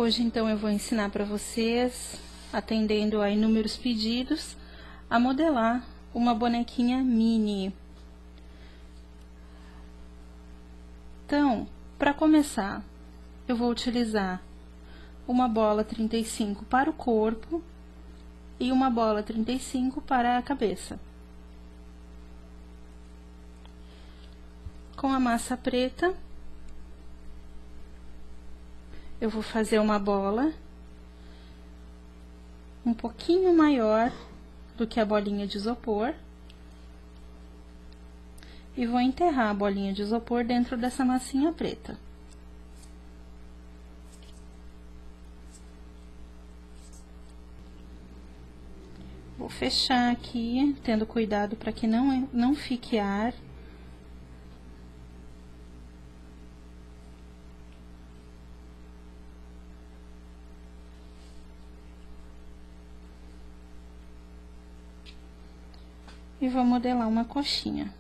Hoje, então, eu vou ensinar para vocês, atendendo a inúmeros pedidos, a modelar uma bonequinha mini. Então, para começar, eu vou utilizar uma bola 35 para o corpo e uma bola 35 para a cabeça. Com a massa preta, eu vou fazer uma bola um pouquinho maior do que a bolinha de isopor e vou enterrar a bolinha de isopor dentro dessa massinha preta. Vou fechar aqui, tendo cuidado para que não fique ar. E vou modelar uma coxinha.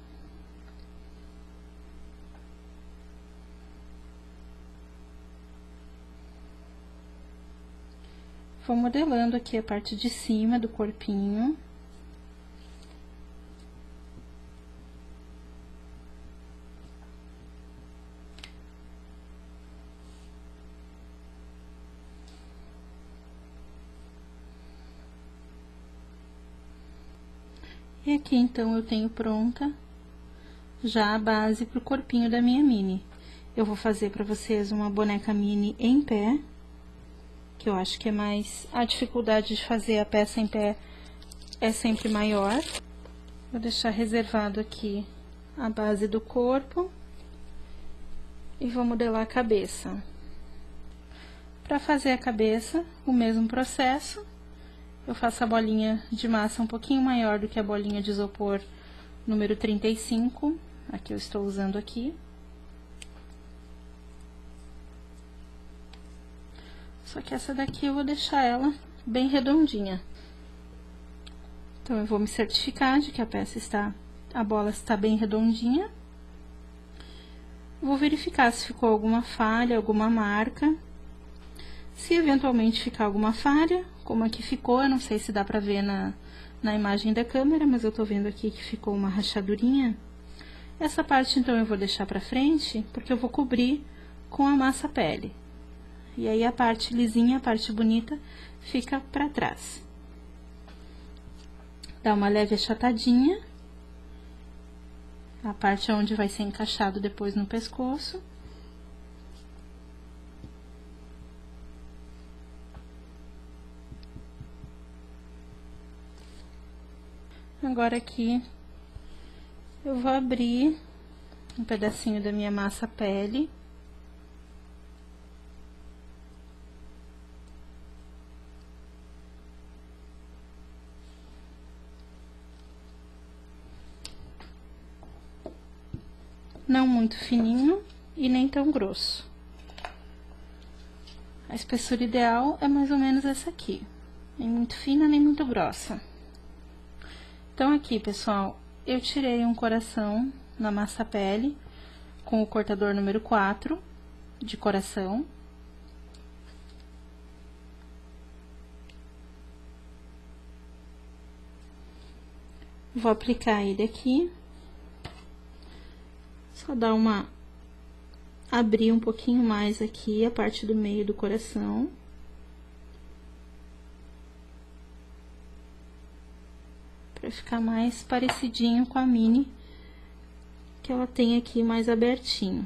Vou modelando aqui a parte de cima do corpinho. E aqui, então, eu tenho pronta já a base pro corpinho da minha mini. Eu vou fazer pra vocês uma boneca mini em pé, que eu acho que é mais... A dificuldade de fazer a peça em pé é sempre maior. Vou deixar reservado aqui a base do corpo e vou modelar a cabeça. Para fazer a cabeça, o mesmo processo. Eu faço a bolinha de massa um pouquinho maior do que a bolinha de isopor número 35, a que eu estou usando aqui. Só que essa daqui eu vou deixar ela bem redondinha. Então, eu vou me certificar de que a bola está bem redondinha. Vou verificar se ficou alguma falha, alguma marca. Se eventualmente ficar alguma falha, como aqui ficou, eu não sei se dá pra ver na imagem da câmera, mas eu tô vendo aqui que ficou uma rachadurinha. Essa parte, então, eu vou deixar pra frente, porque eu vou cobrir com a massa pele. E aí, a parte lisinha, a parte bonita, fica pra trás. Dá uma leve achatadinha. A parte onde vai ser encaixado depois no pescoço. Agora aqui, eu vou abrir um pedacinho da minha massa pele. Não muito fininho e nem tão grosso. A espessura ideal é mais ou menos essa aqui, nem muito fina nem muito grossa. Então, aqui, pessoal, eu tirei um coração na massa pele com o cortador número 4 de coração. Vou aplicar ele aqui. Só dar abrir um pouquinho mais aqui a parte do meio do coração. Pra ficar mais parecidinho com a mini, que ela tem aqui mais abertinho.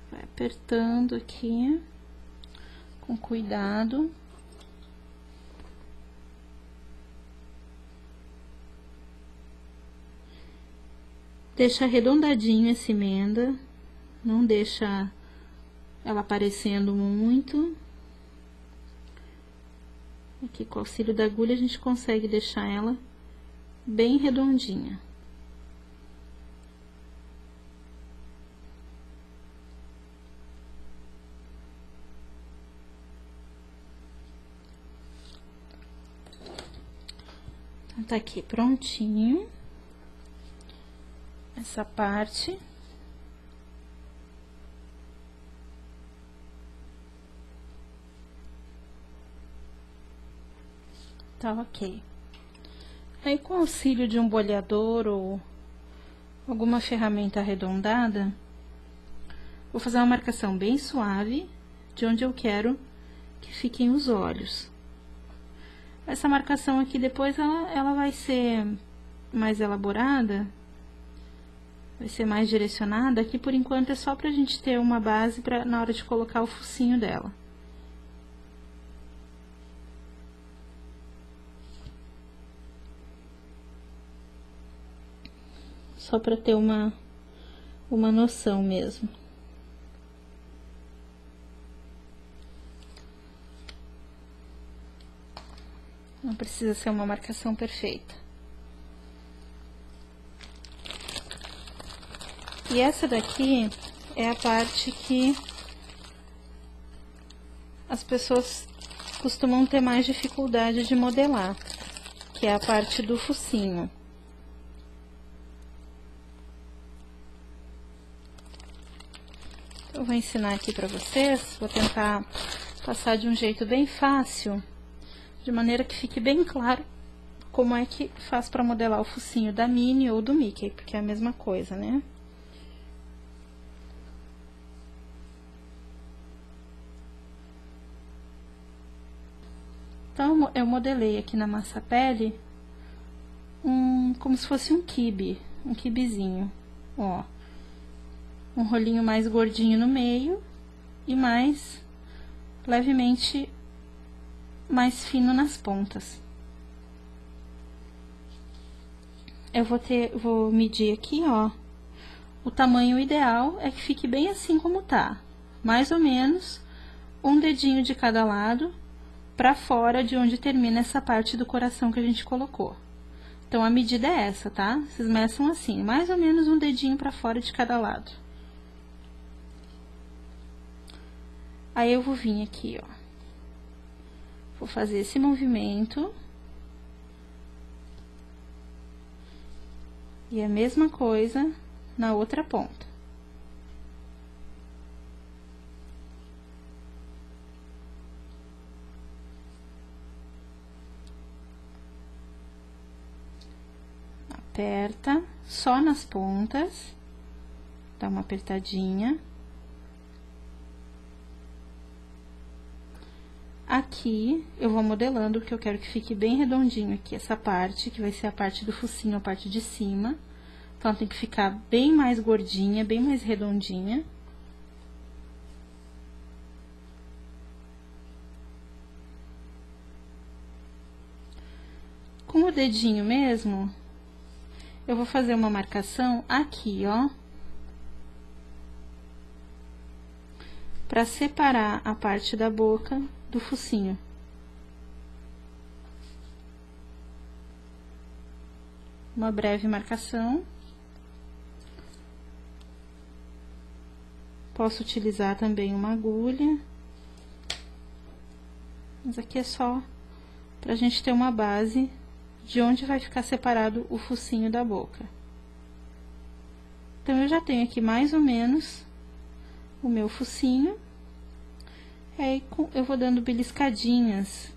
Vai apertando aqui, com cuidado. Deixa arredondadinho essa emenda, não deixa ela aparecendo muito. Aqui com o auxílio da agulha a gente consegue deixar ela bem redondinha. Então, tá aqui prontinho essa parte. Tá ok. Aí, com o auxílio de um boleador ou alguma ferramenta arredondada, vou fazer uma marcação bem suave de onde eu quero que fiquem os olhos. Essa marcação aqui depois ela vai ser mais elaborada, vai ser mais direcionada. Aqui por enquanto é só pra gente ter uma base na hora de colocar o focinho dela. Só pra ter uma noção mesmo. Não precisa ser uma marcação perfeita. E essa daqui é a parte que as pessoas costumam ter mais dificuldade de modelar, que é a parte do focinho. Eu vou ensinar aqui pra vocês, vou tentar passar de um jeito bem fácil, de maneira que fique bem claro como é que faz pra modelar o focinho da Minnie ou do Mickey, porque é a mesma coisa, né? Então, eu modelei aqui na massa pele como se fosse um quibe, um quibezinho, ó. Um rolinho mais gordinho no meio e mais levemente mais fino nas pontas. Eu vou medir aqui, ó. O tamanho ideal é que fique bem assim como tá, mais ou menos um dedinho de cada lado para fora de onde termina essa parte do coração que a gente colocou. Então a medida é essa, tá? Vocês meçam assim, mais ou menos um dedinho para fora de cada lado. Aí eu vou vir aqui, ó, vou fazer esse movimento. E a mesma coisa na outra ponta. Aperta só nas pontas, dá uma apertadinha. Aqui, eu vou modelando, porque eu quero que fique bem redondinho aqui, essa parte, que vai ser a parte do focinho, a parte de cima. Então, ela tem que ficar bem mais gordinha, bem mais redondinha. Com o dedinho mesmo, eu vou fazer uma marcação aqui, ó. Pra separar a parte da boca do focinho. Uma breve marcação. Posso utilizar também uma agulha. Mas aqui é só pra gente ter uma base de onde vai ficar separado o focinho da boca. Então, eu já tenho aqui mais ou menos o meu focinho. Aí, eu vou dando beliscadinhas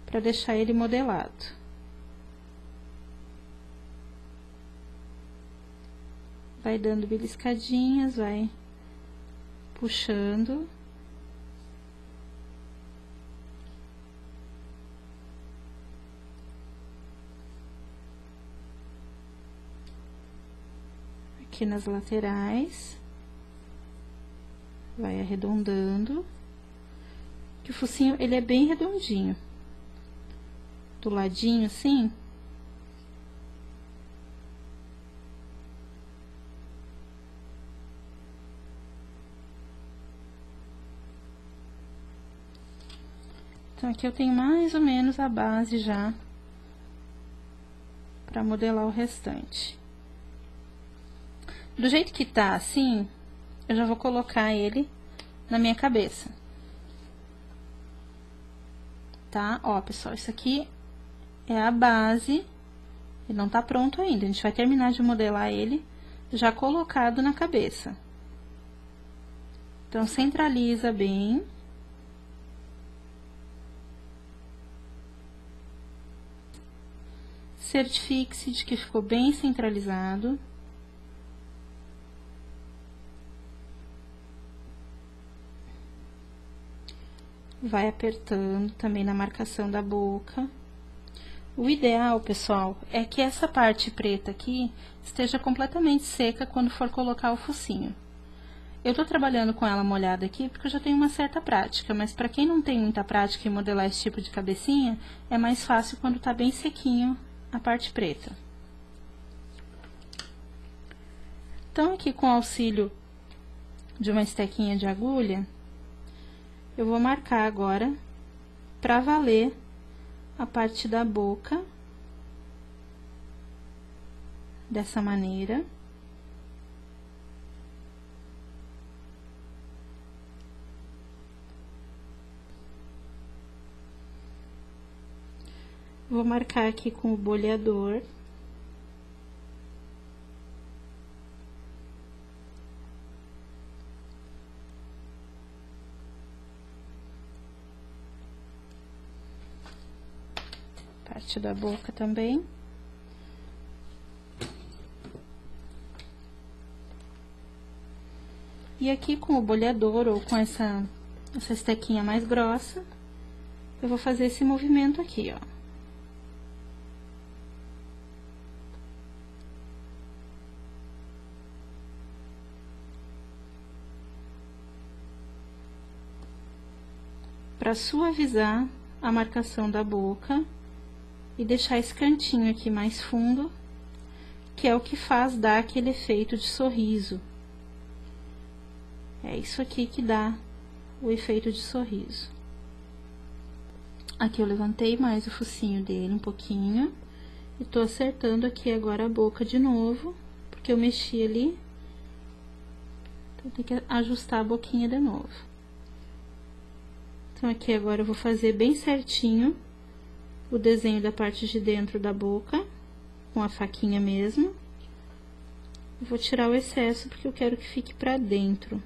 para deixar ele modelado. Vai dando beliscadinhas, vai puxando. Aqui nas laterais. Vai arredondando. Que o focinho, ele é bem redondinho. Do ladinho, assim. Então, aqui eu tenho mais ou menos a base já pra modelar o restante. Do jeito que tá assim, eu já vou colocar ele na minha cabeça. tá? Ó, pessoal, isso aqui é a base, ele não tá pronto ainda, a gente vai terminar de modelar ele já colocado na cabeça. Então, centraliza bem. Certifique-se de que ficou bem centralizado. Vai apertando também na marcação da boca. O ideal, pessoal, é que essa parte preta aqui esteja completamente seca quando for colocar o focinho. Eu tô trabalhando com ela molhada aqui porque eu já tenho uma certa prática, mas pra quem não tem muita prática em modelar esse tipo de cabecinha, é mais fácil quando tá bem sequinho a parte preta. Então, aqui com o auxílio de uma estequinha de agulha, eu vou marcar agora pra valer a parte da boca, dessa maneira. Vou marcar aqui com o boleador. Parte da boca também. E aqui com o boleador ou com essa estequinha mais grossa, eu vou fazer esse movimento aqui, ó. Para suavizar a marcação da boca e deixar esse cantinho aqui mais fundo, que é o que faz dar aquele efeito de sorriso. É isso aqui que dá o efeito de sorriso. Aqui eu levantei mais o focinho dele um pouquinho e tô acertando aqui agora a boca de novo, porque eu mexi ali, então tem que ajustar a boquinha de novo. Então, aqui agora eu vou fazer bem certinho o desenho da parte de dentro da boca, com a faquinha mesmo. Eu vou tirar o excesso, porque eu quero que fique pra dentro.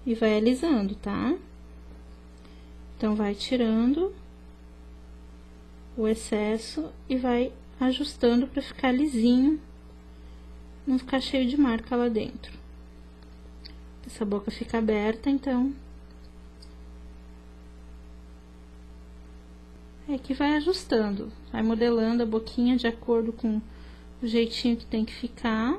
E vai alisando, tá? Então, vai tirando o excesso e vai ajustando pra ficar lisinho, não ficar cheio de marca lá dentro. Essa boca fica aberta, então... é que vai ajustando, vai modelando a boquinha de acordo com o jeitinho que tem que ficar.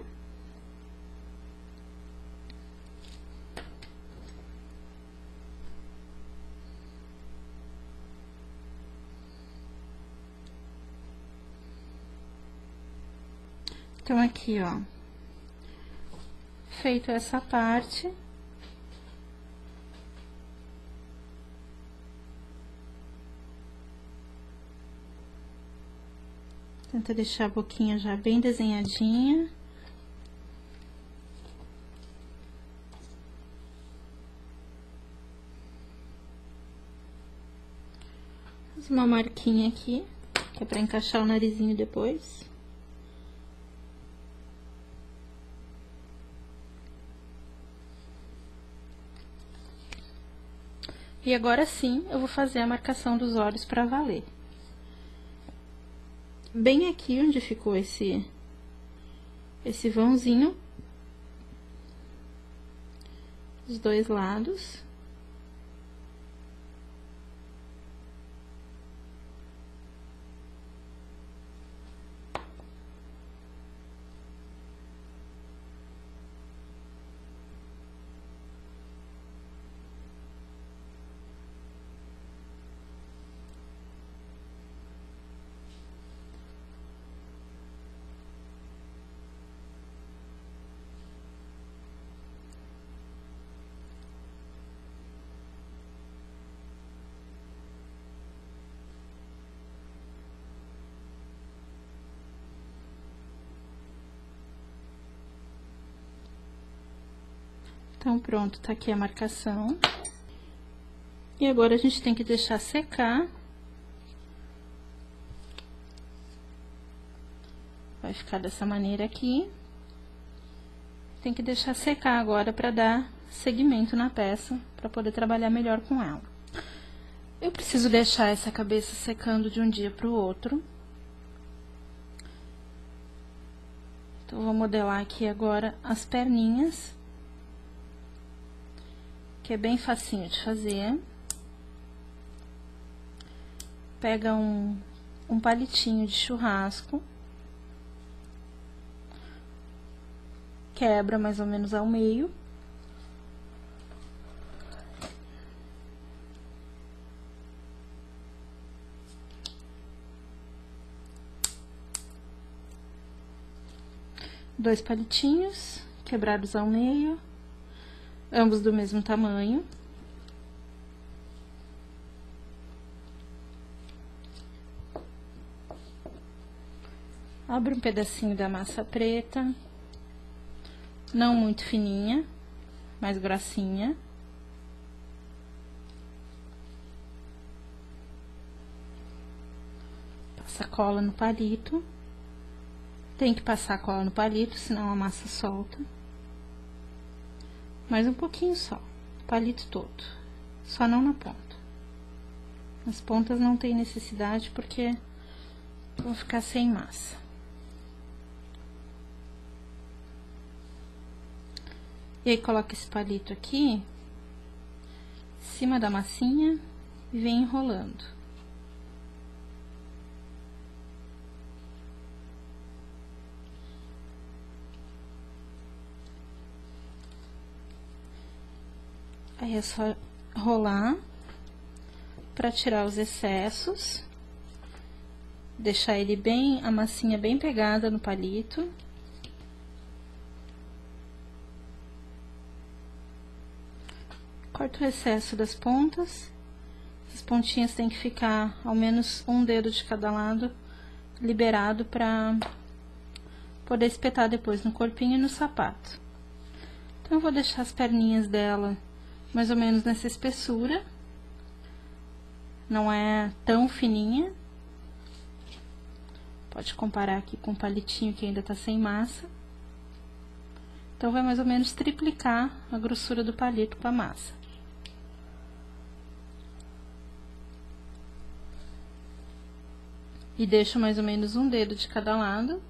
Então, aqui, ó, feito essa parte, tenta deixar a boquinha já bem desenhadinha. Faz uma marquinha aqui, que é pra encaixar o narizinho depois. E agora sim, eu vou fazer a marcação dos olhos pra valer. Bem aqui onde ficou esse vãozinho, dos dois lados. Então, pronto, tá aqui a marcação. E agora a gente tem que deixar secar. Vai ficar dessa maneira aqui. Tem que deixar secar agora para dar segmento na peça, para poder trabalhar melhor com ela. Eu preciso deixar essa cabeça secando de um dia para o outro. Então, vou modelar aqui agora as perninhas, que é bem facinho de fazer. Pega um palitinho de churrasco, quebra mais ou menos ao meio. Dois palitinhos quebrados ao meio, ambos do mesmo tamanho. Abre um pedacinho da massa preta, não muito fininha, mais grossinha. Passa cola no palito. Tem que passar cola no palito, senão a massa solta. Mais um pouquinho só, o palito todo, só não na ponta. As pontas não tem necessidade porque vão ficar sem massa. E aí, coloca esse palito aqui, em cima da massinha, e vem enrolando. Aí é só rolar para tirar os excessos, deixar ele bem, a massinha bem pegada no palito. Corta o excesso das pontas. As pontinhas tem que ficar ao menos um dedo de cada lado liberado para poder espetar depois no corpinho e no sapato. Então, eu vou deixar as perninhas dela mais ou menos nessa espessura. Não é tão fininha. Pode comparar aqui com o palitinho que ainda tá sem massa. Então, vai mais ou menos triplicar a grossura do palito com a massa. E deixo mais ou menos um dedo de cada lado,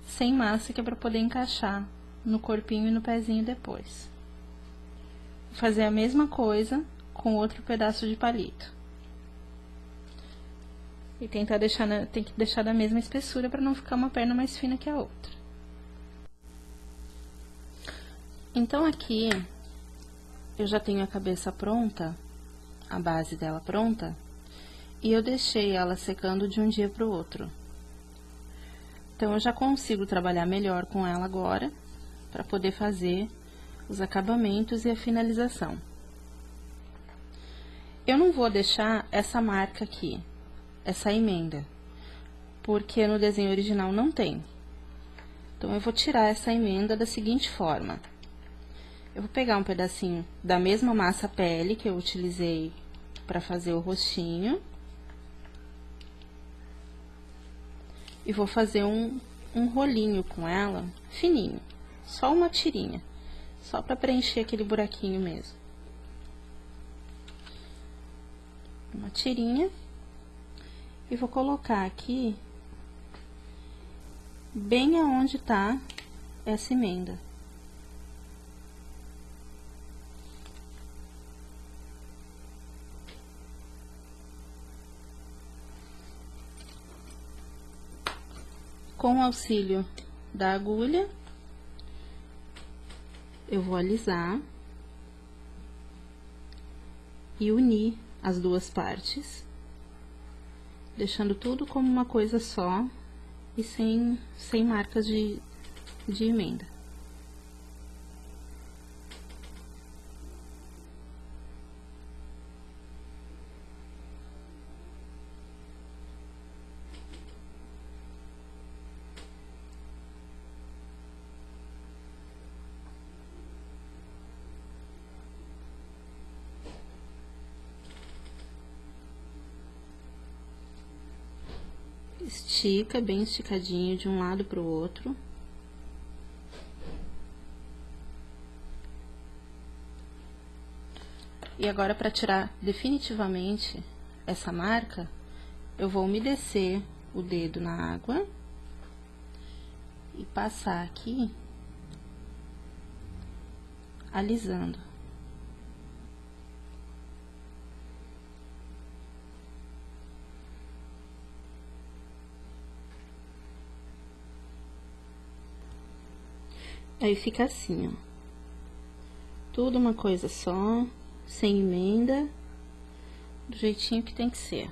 sem massa, que é para poder encaixar no corpinho e no pezinho depois. Vou fazer a mesma coisa com outro pedaço de palito. E tentar deixar tem que deixar da mesma espessura para não ficar uma perna mais fina que a outra. Então, aqui eu já tenho a cabeça pronta, a base dela pronta. E eu deixei ela secando de um dia para o outro. Então, eu já consigo trabalhar melhor com ela agora, para poder fazer os acabamentos e a finalização. Eu não vou deixar essa marca aqui, essa emenda, porque no desenho original não tem. Então, eu vou tirar essa emenda da seguinte forma. Eu vou pegar um pedacinho da mesma massa pele que eu utilizei para fazer o rostinho. E vou fazer um rolinho com ela, fininho, só uma tirinha, só para preencher aquele buraquinho mesmo. Uma tirinha, e vou colocar aqui, bem aonde tá essa emenda. Com o auxílio da agulha, eu vou alisar e unir as duas partes, deixando tudo como uma coisa só e sem marcas de emenda. estica bem esticadinho de um lado pro outro. E agora, para tirar definitivamente essa marca, eu vou umedecer o dedo na água e passar aqui, alisando. Aí fica assim, ó. Tudo uma coisa só, sem emenda, do jeitinho que tem que ser.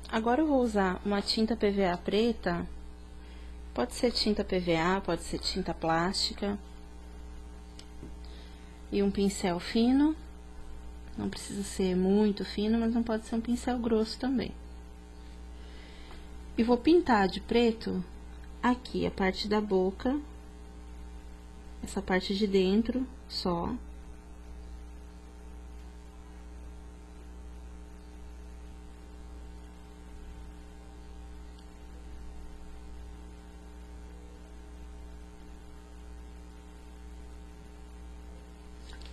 Agora eu vou usar uma tinta PVA preta, pode ser tinta PVA, pode ser tinta plástica, e um pincel fino, não precisa ser muito fino, mas não pode ser um pincel grosso também. E vou pintar de preto aqui a parte da boca, essa parte de dentro só.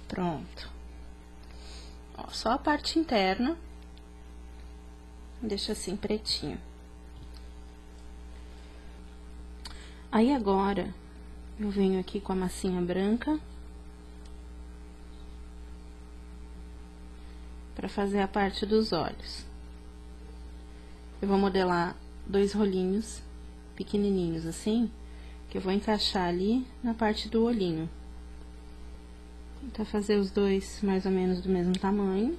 Pronto. Ó, só a parte interna, deixa assim pretinho. Aí agora, eu venho aqui com a massinha branca para fazer a parte dos olhos. Eu vou modelar 2 rolinhos pequenininhos assim, que eu vou encaixar ali na parte do olhinho. Tentar fazer os dois mais ou menos do mesmo tamanho.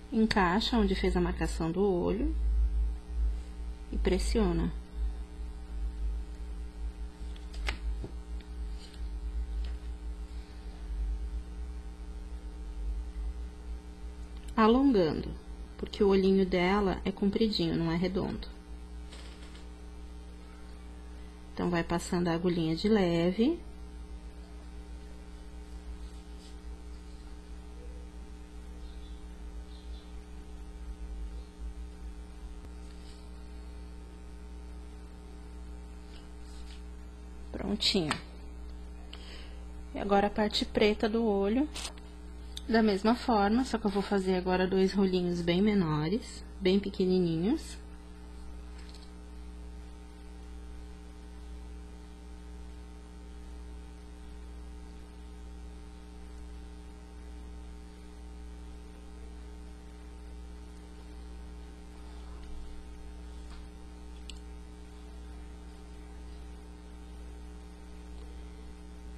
Encaixa onde fez a marcação do olho e pressiona. Alongando, porque o olhinho dela é compridinho, não é redondo. Então, vai passando a agulhinha de leve. Prontinho. E agora a parte preta do olho, da mesma forma, só que eu vou fazer agora 2 rolinhos bem menores, bem pequenininhos.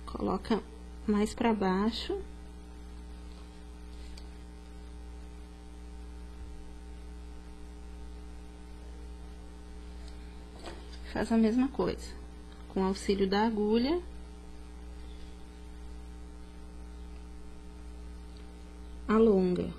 Coloca mais pra baixo. Faz a mesma coisa, com auxílio da agulha. Alonga.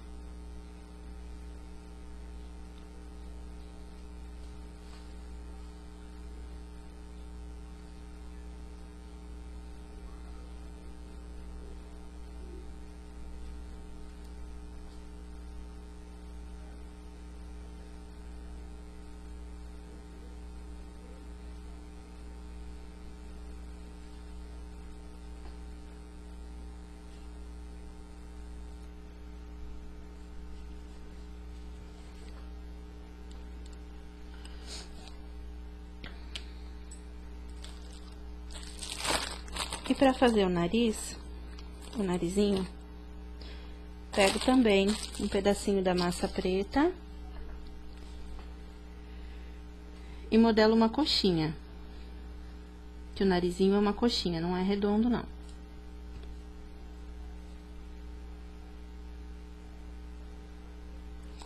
E pra fazer o nariz, o narizinho, pego também um pedacinho da massa preta e modelo uma coxinha. Que o narizinho é uma coxinha, não é redondo, não.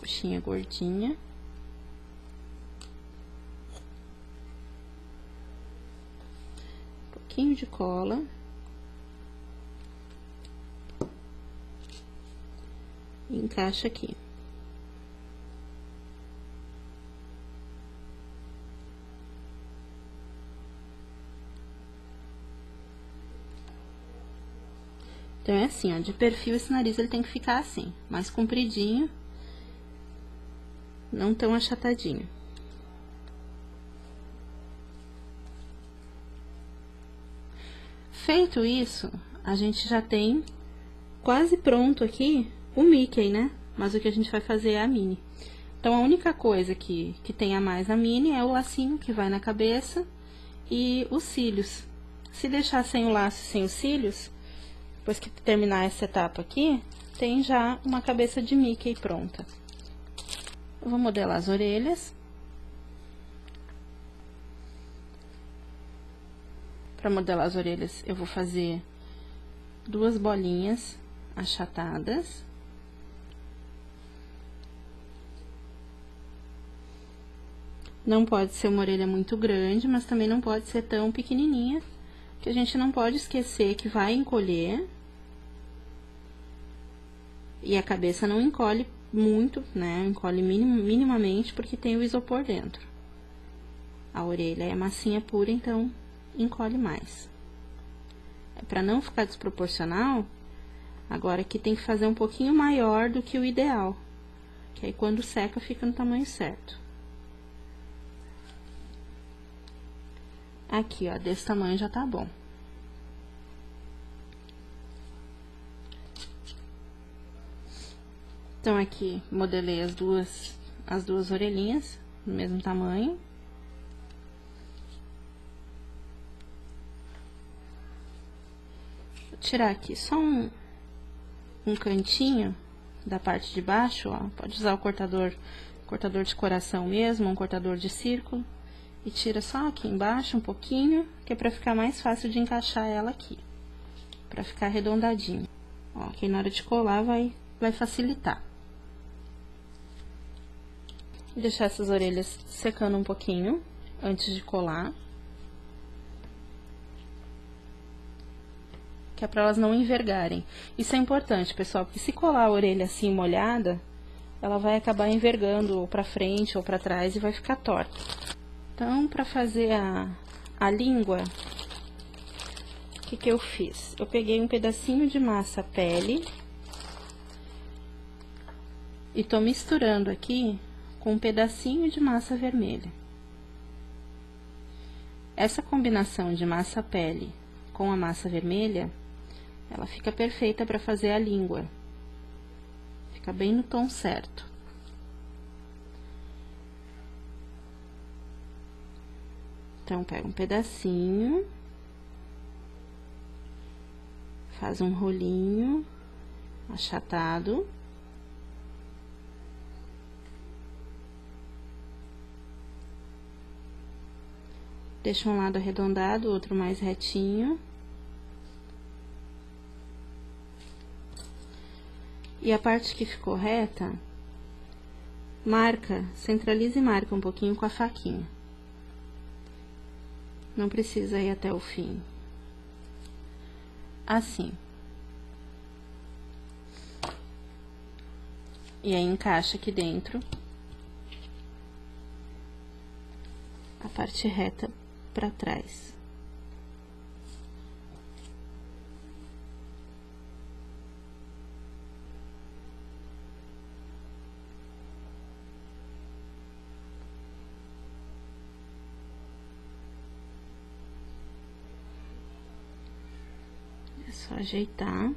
Coxinha gordinha. Pouquinho de cola. E encaixa aqui. Então, é assim, ó, de perfil esse nariz ele tem que ficar assim, mais compridinho, não tão achatadinho. Feito isso, a gente já tem quase pronto aqui o Mickey, né? Mas o que a gente vai fazer é a Minnie. Então, a única coisa que tem a mais na Minnie é o lacinho que vai na cabeça e os cílios. Se deixar sem o laço e sem os cílios, depois que terminar essa etapa aqui, tem já uma cabeça de Mickey pronta. Eu vou modelar as orelhas. Para modelar as orelhas, eu vou fazer 2 bolinhas achatadas. Não pode ser uma orelha muito grande, mas também não pode ser tão pequenininha, que a gente não pode esquecer que vai encolher. E a cabeça não encolhe muito, né? Encolhe minimamente, porque tem o isopor dentro. A orelha é massinha pura, então encolhe mais. Para não ficar desproporcional, agora aqui tem que fazer um pouquinho maior do que o ideal, que aí quando seca fica no tamanho certo. Aqui, ó, desse tamanho já tá bom. Então, aqui, modelei as duas orelhinhas do mesmo tamanho. Vou tirar aqui só um cantinho da parte de baixo, ó. Pode usar o cortador de coração mesmo, um cortador de círculo. E tira só aqui embaixo um pouquinho, que é pra ficar mais fácil de encaixar ela aqui. Pra ficar arredondadinho. Ó, que na hora de colar vai facilitar. Vou deixar essas orelhas secando um pouquinho antes de colar. Que é pra elas não envergarem. Isso é importante, pessoal, porque se colar a orelha assim molhada, ela vai acabar envergando ou pra frente ou pra trás e vai ficar torta. Então, pra fazer a língua, o que eu fiz? Eu peguei um pedacinho de massa pele e tô misturando aqui com um pedacinho de massa vermelha. Essa combinação de massa pele com a massa vermelha, ela fica perfeita para fazer a língua. Fica bem no tom certo. Então, pega um pedacinho, faz um rolinho achatado. Deixa um lado arredondado, o outro mais retinho. E a parte que ficou reta, marca, centraliza e marca um pouquinho com a faquinha. Não precisa ir até o fim. Assim. E aí, encaixa aqui dentro a parte reta pra trás. É só ajeitar.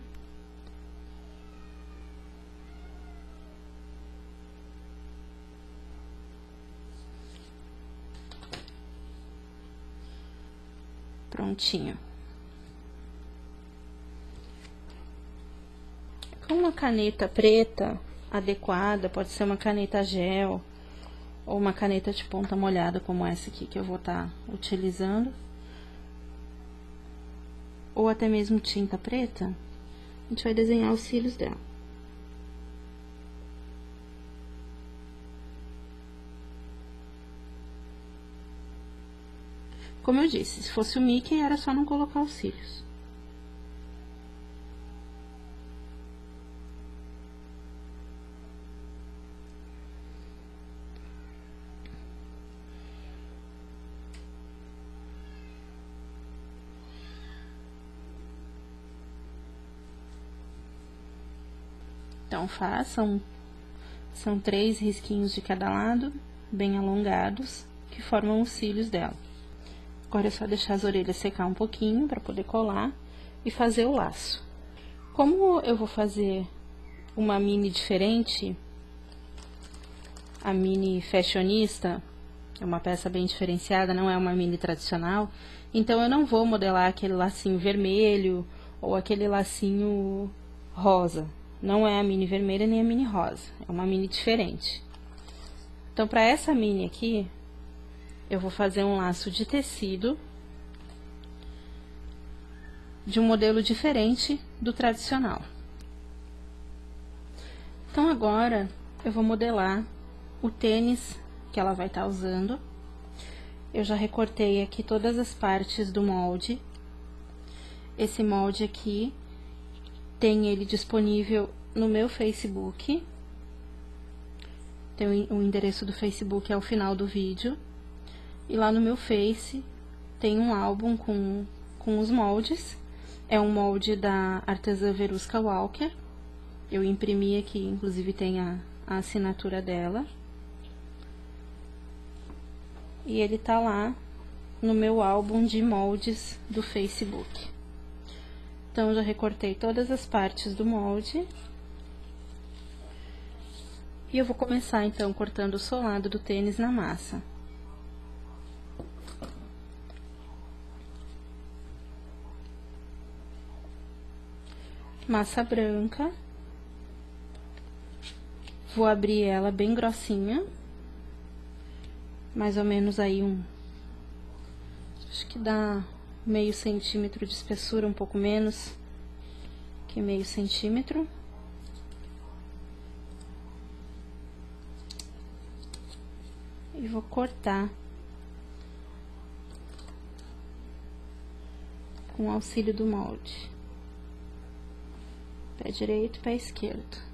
Prontinho. Com uma caneta preta adequada, pode ser uma caneta gel ou uma caneta de ponta molhada como essa aqui que eu vou estar utilizando, ou até mesmo tinta preta, a gente vai desenhar os cílios dela. Como eu disse, se fosse o Mickey, era só não colocar os cílios. Então, são 3 risquinhos de cada lado, bem alongados, que formam os cílios dela. Agora é só deixar as orelhas secar um pouquinho para poder colar e fazer o laço. Como eu vou fazer uma mini diferente, a mini fashionista, é uma peça bem diferenciada, não é uma mini tradicional, então eu não vou modelar aquele lacinho vermelho ou aquele lacinho rosa. Não é a mini vermelha nem a mini rosa, é uma mini diferente. Então, para essa mini aqui, eu vou fazer um laço de tecido de um modelo diferente do tradicional. Então, agora, eu vou modelar o tênis que ela vai estar usando. Eu já recortei aqui todas as partes do molde. Esse molde aqui, tem ele disponível no meu Facebook. Tem o endereço do Facebook ao final do vídeo. E lá no meu Face tem um álbum com os moldes. É um molde da artesã Verusca Walker. Eu imprimi aqui, inclusive tem a assinatura dela. E ele tá lá no meu álbum de moldes do Facebook. Então, já recortei todas as partes do molde. E eu vou começar, então, cortando o solado do tênis na massa. Massa branca. Vou abrir ela bem grossinha. Mais ou menos aí acho que dá meio centímetro de espessura, um pouco menos que meio centímetro. E vou cortar com o auxílio do molde. Pé direito, pé esquerdo.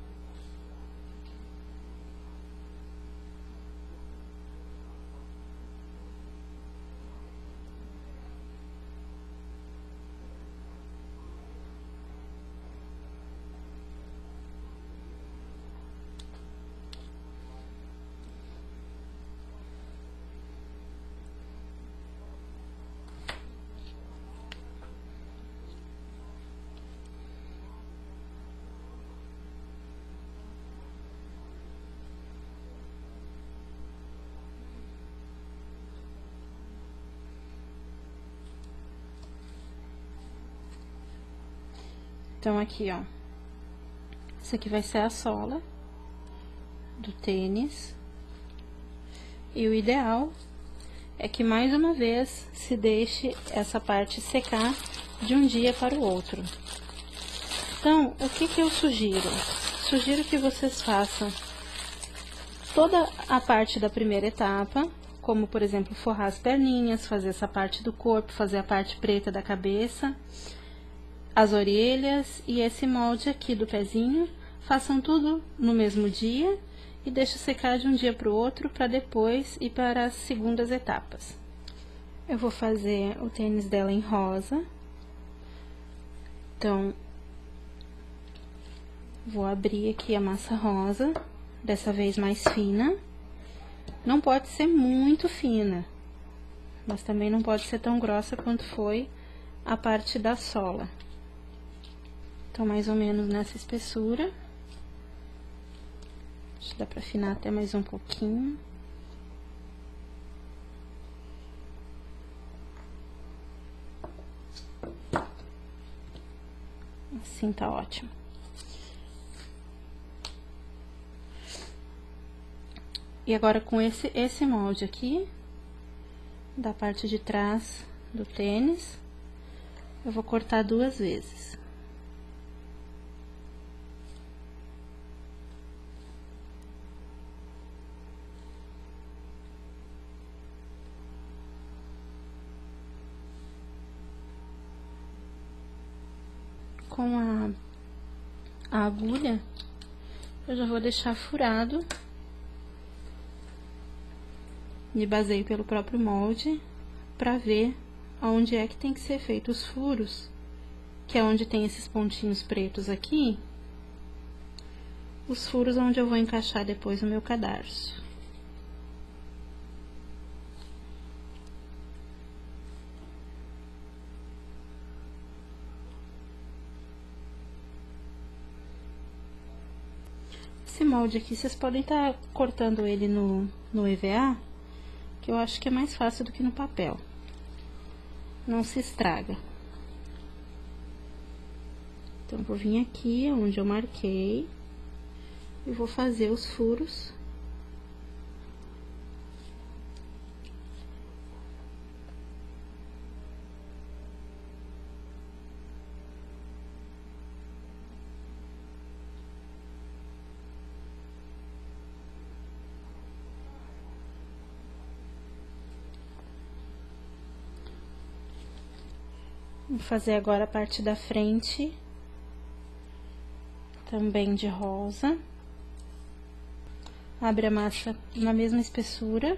Então, aqui, ó, isso aqui vai ser a sola do tênis. E o ideal é que, mais uma vez, se deixe essa parte secar de um dia para o outro. Então, o que eu sugiro? Sugiro que vocês façam toda a parte da primeira etapa, como, por exemplo, forrar as perninhas, fazer essa parte do corpo, fazer a parte preta da cabeça, as orelhas e esse molde aqui do pezinho. Façam tudo no mesmo dia e deixe secar de um dia para o outro, para depois ir para as segundas etapas. Eu vou fazer o tênis dela em rosa. Então, vou abrir aqui a massa rosa, dessa vez mais fina. Não pode ser muito fina, mas também não pode ser tão grossa quanto foi a parte da sola. Então, mais ou menos nessa espessura. Acho que dá pra afinar até mais um pouquinho. Assim tá ótimo. E agora, com esse molde aqui, da parte de trás do tênis, eu vou cortar 2 vezes. Com a agulha, eu já vou deixar furado. Me baseio pelo próprio molde, pra ver aonde é que tem que ser feito os furos, que é onde tem esses pontinhos pretos aqui. os furos onde eu vou encaixar depois o meu cadarço. Esse molde aqui, vocês podem estar cortando ele no EVA, que eu acho que é mais fácil do que no papel. Não se estraga. Então, vou vir aqui onde eu marquei e vou fazer os furos. Vou fazer agora a parte da frente, também de rosa. Abre a massa na mesma espessura,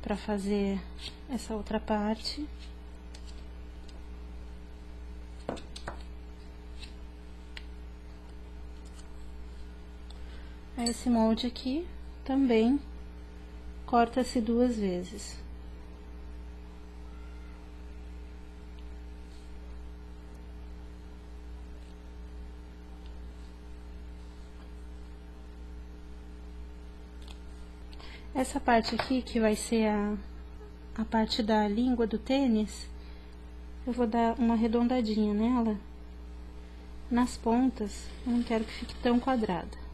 para fazer essa outra parte. Esse molde aqui também corta-se 2 vezes. Essa parte aqui, que vai ser a parte da língua do tênis, eu vou dar uma arredondadinha nela. Nas pontas, eu não quero que fique tão quadrada.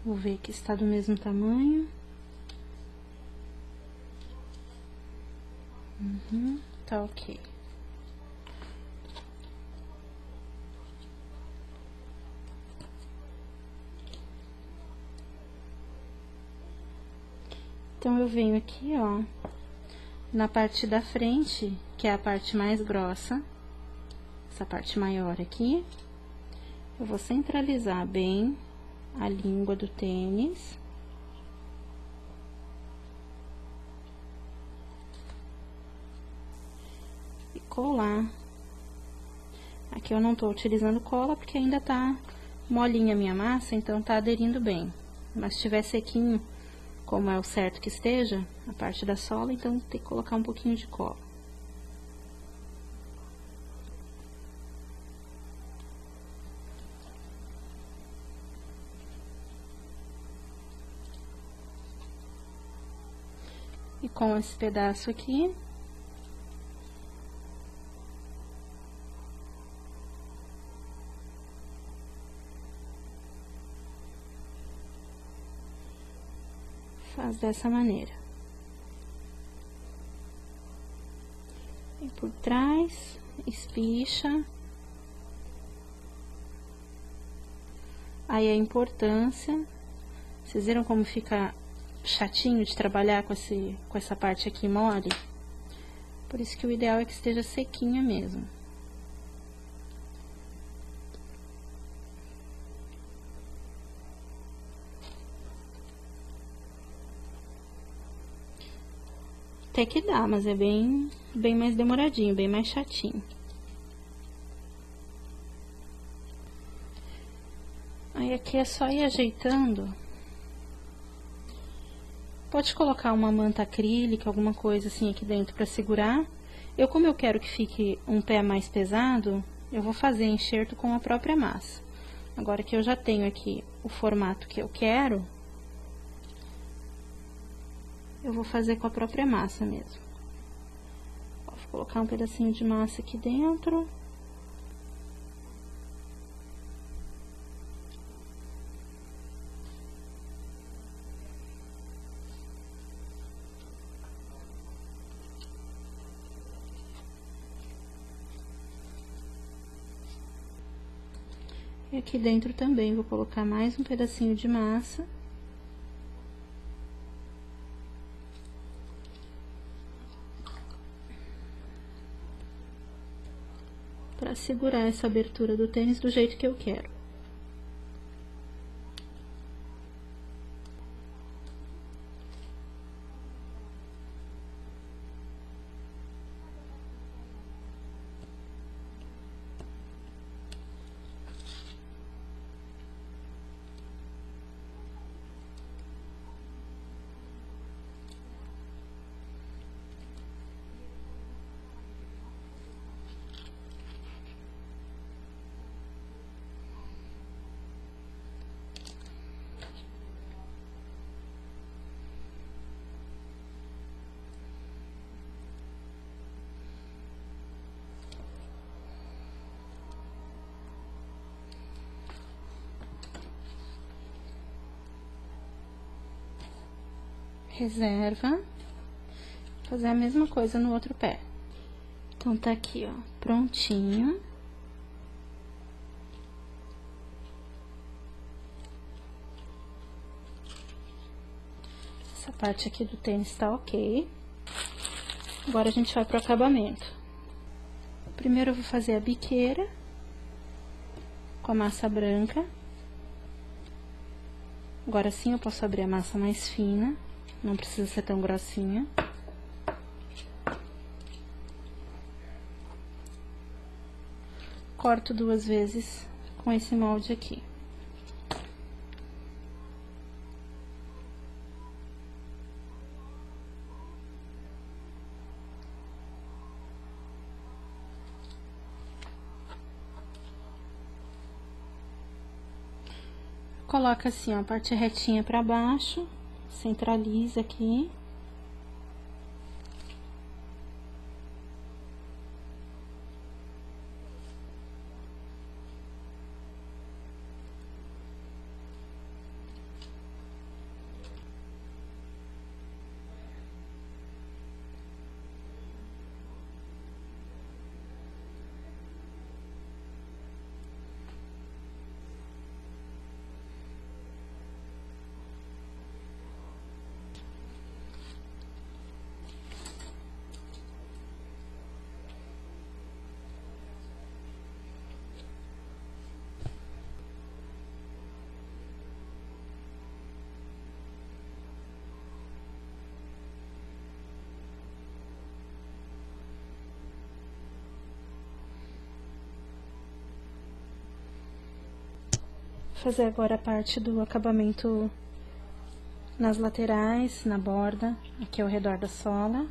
Vou ver que está do mesmo tamanho. Tá ok. Então, eu venho aqui, ó, na parte da frente, que é a parte mais grossa, essa parte maior aqui, eu vou centralizar bem a língua do tênis. E colar. Aqui eu não tô utilizando cola, porque ainda tá molinha a minha massa, então tá aderindo bem. Mas se tiver sequinho, como é o certo que esteja, a parte da sola, então tem que colocar um pouquinho de cola. E com esse pedaço aqui, faz dessa maneira. E por trás, espicha. Aí a importância, vocês viram como fica chatinho de trabalhar com essa parte aqui mole? Por isso que o ideal é que esteja sequinha mesmo. Até que dá, mas é bem mais demoradinho, bem mais chatinho. Aí aqui é só ir ajeitando. Pode colocar uma manta acrílica, alguma coisa assim aqui dentro para segurar. Como eu quero que fique um pé mais pesado, eu vou fazer enxerto com a própria massa. Agora que eu já tenho aqui o formato que eu quero, eu vou fazer com a própria massa mesmo. Vou colocar um pedacinho de massa aqui dentro. E aqui dentro também vou colocar mais um pedacinho de massa. Para segurar essa abertura do tênis do jeito que eu quero. Reserva, fazer a mesma coisa no outro pé. Então, tá aqui, ó, prontinho. Essa parte aqui do tênis tá ok. Agora, a gente vai pro acabamento. Primeiro, eu vou fazer a biqueira com a massa branca. Agora sim, eu posso abrir a massa mais fina. Não precisa ser tão grossinha. Corto 2 vezes com esse molde aqui. Coloca assim, ó, a parte retinha pra baixo, centraliza aqui. Fazer agora a parte do acabamento nas laterais, na borda, aqui ao redor da sola.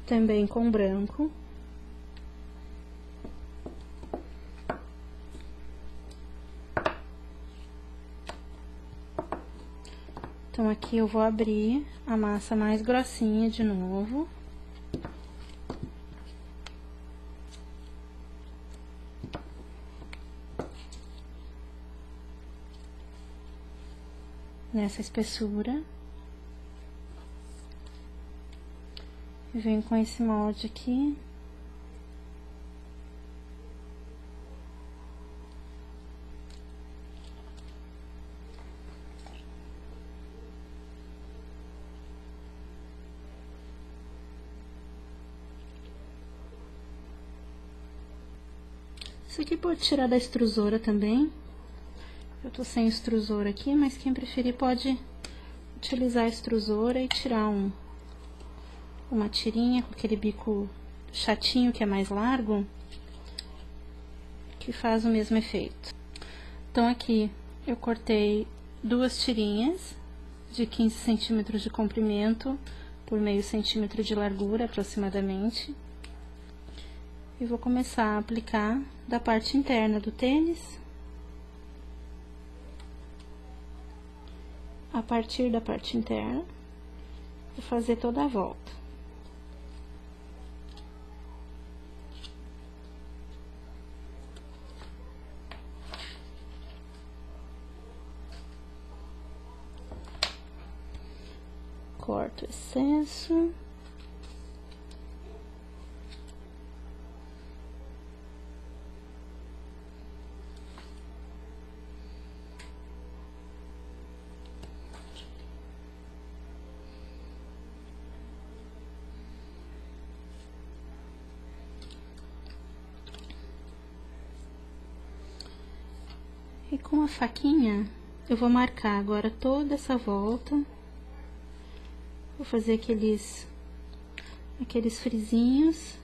Também com branco. Então, aqui eu vou abrir a massa mais grossinha de novo. Nessa espessura. E venho com esse molde aqui. Isso aqui pode tirar da extrusora também. Eu tô sem extrusora aqui, mas quem preferir pode utilizar a extrusora e tirar uma tirinha com aquele bico chatinho que é mais largo, que faz o mesmo efeito. Então, aqui eu cortei 2 tirinhas de 15 centímetros de comprimento por meio centímetro de largura, aproximadamente. E vou começar a aplicar da parte interna do tênis. A partir da parte interna, vou fazer toda a volta. Corto o excesso. E com a faquinha, eu vou marcar agora toda essa volta. Vou fazer aqueles frisinhos.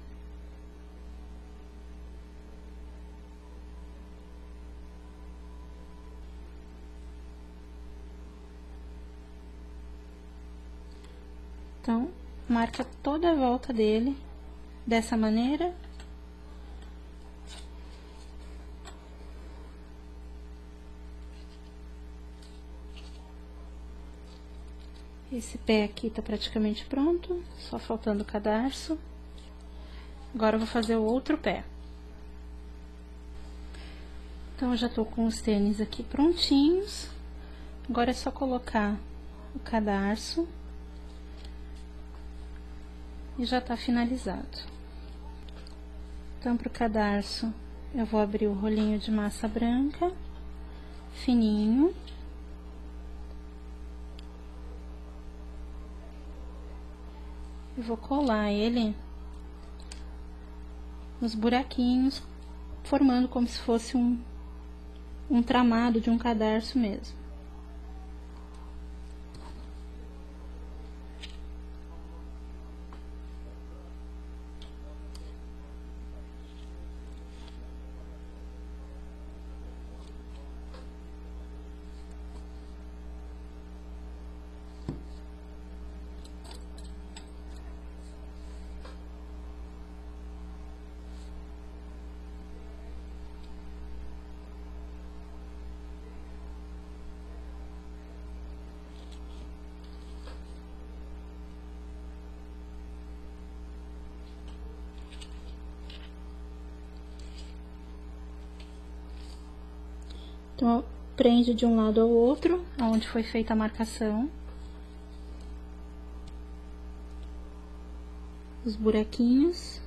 Então, marca toda a volta dele dessa maneira. Esse pé aqui tá praticamente pronto, só faltando o cadarço. Agora eu vou fazer o outro pé. Então, eu já tô com os tênis aqui prontinhos. Agora é só colocar o cadarço. E já tá finalizado. Então, pro cadarço, eu vou abrir o rolinho de massa branca, fininho. E vou colar ele nos buraquinhos, formando como se fosse um tramado de um cadarço mesmo. Então, prende de um lado ao outro, onde foi feita a marcação. Os buraquinhos.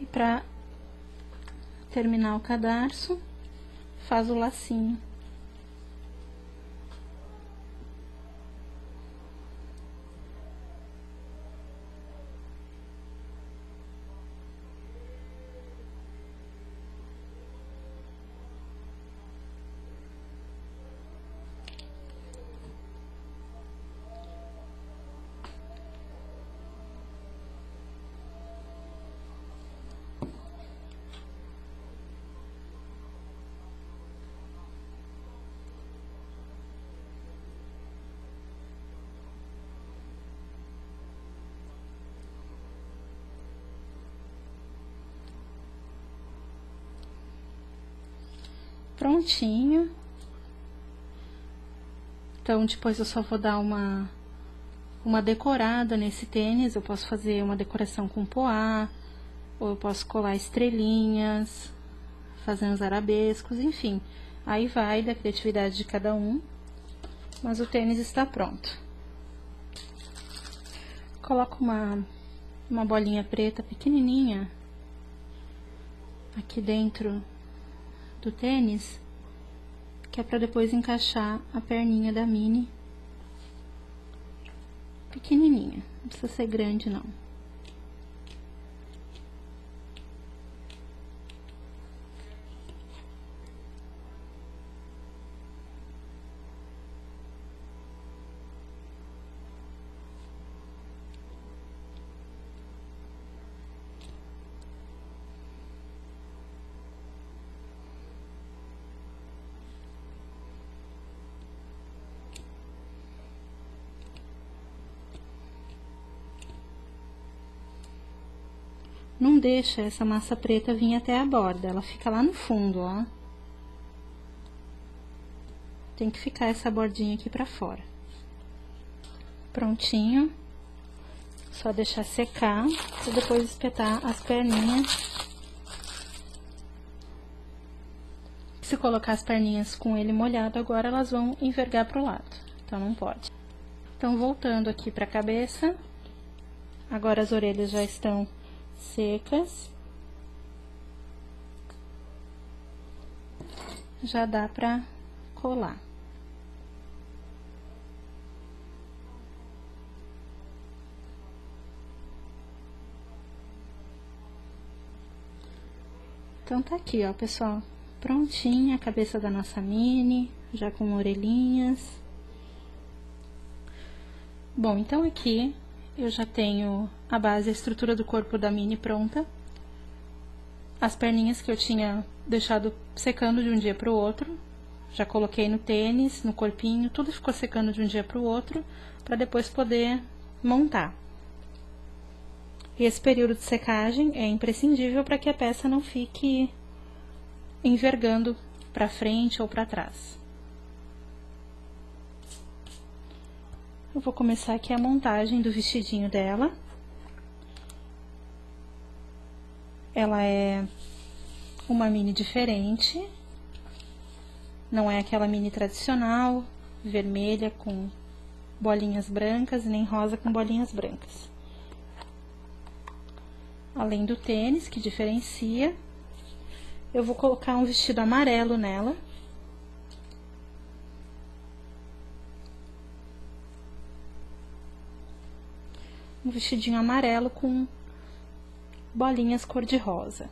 E pra terminar o cadarço, faz o lacinho. Prontinho. Então, depois eu só vou dar uma decorada nesse tênis. Eu posso fazer uma decoração com poá, ou eu posso colar estrelinhas, fazer uns arabescos, enfim. Aí vai da criatividade de cada um, mas o tênis está pronto. Coloco uma bolinha preta pequenininha aqui dentro do tênis, que é para depois encaixar a perninha da mini, pequenininha, não precisa ser grande não. não deixa essa massa preta vir até a borda, ela fica lá no fundo, ó. Tem que ficar essa bordinha aqui pra fora. Prontinho. Só deixar secar e depois espetar as perninhas. Se colocar as perninhas com ele molhado agora, elas vão envergar pro lado, então não pode. Então, voltando aqui pra cabeça, agora as orelhas já estão secas. Já dá pra colar. Então, tá aqui, ó, pessoal, prontinha a cabeça da nossa Minnie, já com orelhinhas. Bom, então aqui eu já tenho a base, a estrutura do corpo da Minnie pronta. As perninhas que eu tinha deixado secando de um dia pro outro, já coloquei no tênis, no corpinho, tudo ficou secando de um dia pro outro, pra depois poder montar. E esse período de secagem é imprescindível para que a peça não fique envergando para frente ou para trás. Eu vou começar aqui a montagem do vestidinho dela. Ela é uma Minnie diferente, não é aquela Minnie tradicional, vermelha com bolinhas brancas, nem rosa com bolinhas brancas. Além do tênis, que diferencia, eu vou colocar um vestido amarelo nela. Um vestidinho amarelo com bolinhas cor-de-rosa.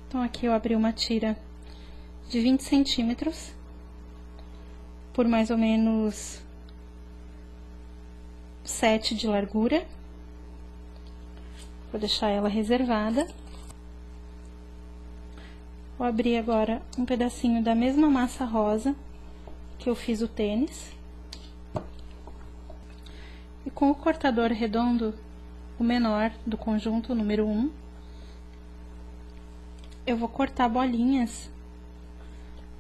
Então, aqui eu abri uma tira de 20 centímetros, por mais ou menos 7 de largura. Vou deixar ela reservada. Vou abrir agora um pedacinho da mesma massa rosa que eu fiz o tênis. E com o cortador redondo, o menor do conjunto, o número 1, eu vou cortar bolinhas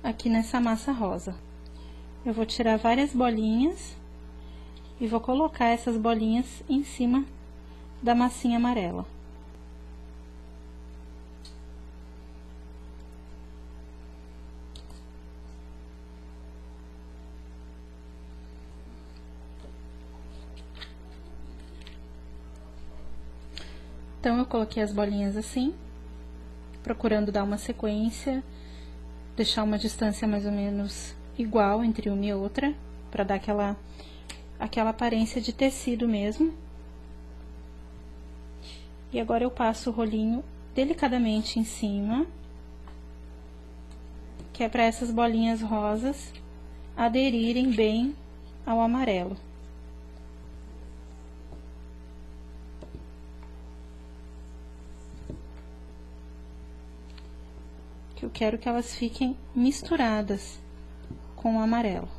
aqui nessa massa rosa. Eu vou tirar várias bolinhas e vou colocar essas bolinhas em cima da massinha amarela. Então, eu coloquei as bolinhas assim, procurando dar uma sequência, deixar uma distância mais ou menos igual entre uma e outra, para dar aquela aparência de tecido mesmo. E agora eu passo o rolinho delicadamente em cima, que é para essas bolinhas rosas aderirem bem ao amarelo. Eu quero que elas fiquem misturadas com o amarelo.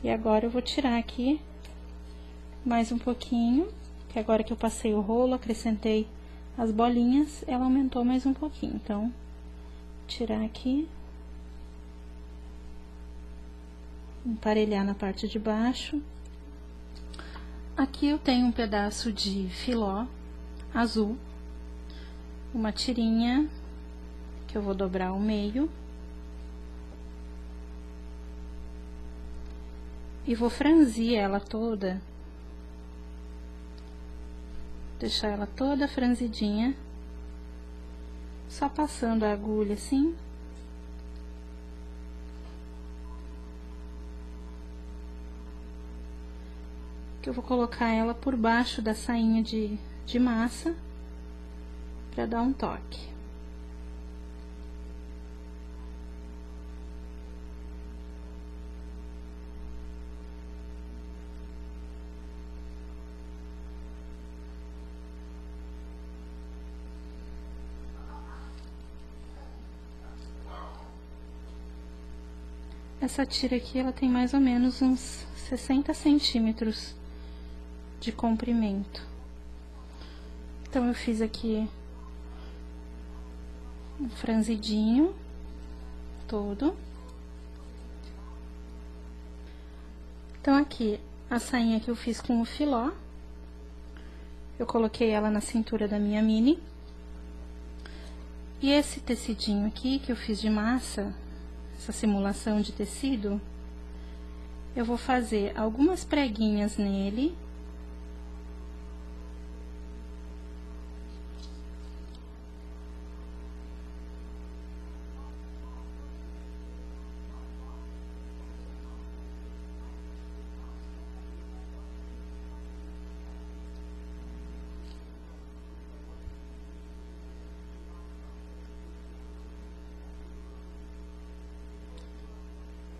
E agora eu vou tirar aqui mais um pouquinho, que agora que eu passei o rolo, acrescentei as bolinhas, ela aumentou mais um pouquinho. Então, tirar aqui, emparelhar na parte de baixo. Aqui eu tenho um pedaço de filó azul, uma tirinha que eu vou dobrar ao meio e vou franzir ela toda. Deixar ela toda franzidinha, Só passando a agulha assim. Que eu vou colocar ela por baixo da sainha de massa, pra dar um toque. Essa tira aqui, ela tem mais ou menos uns 60 centímetros de comprimento. Então, eu fiz aqui um franzidinho todo. Então, aqui, a sainha que eu fiz com o filó, eu coloquei ela na cintura da minha mini. E esse tecidinho aqui, que eu fiz de massa, essa simulação de tecido, eu vou fazer algumas preguinhas nele.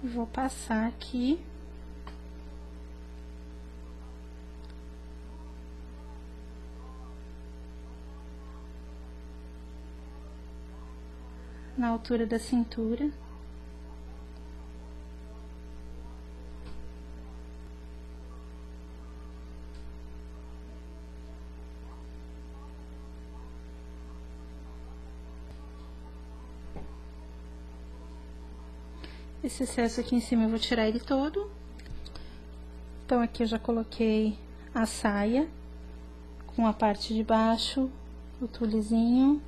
Vou passar aqui. Na altura da cintura. Esse excesso aqui em cima eu vou tirar ele todo. Então, aqui eu já coloquei a saia com a parte de baixo, o tulezinho.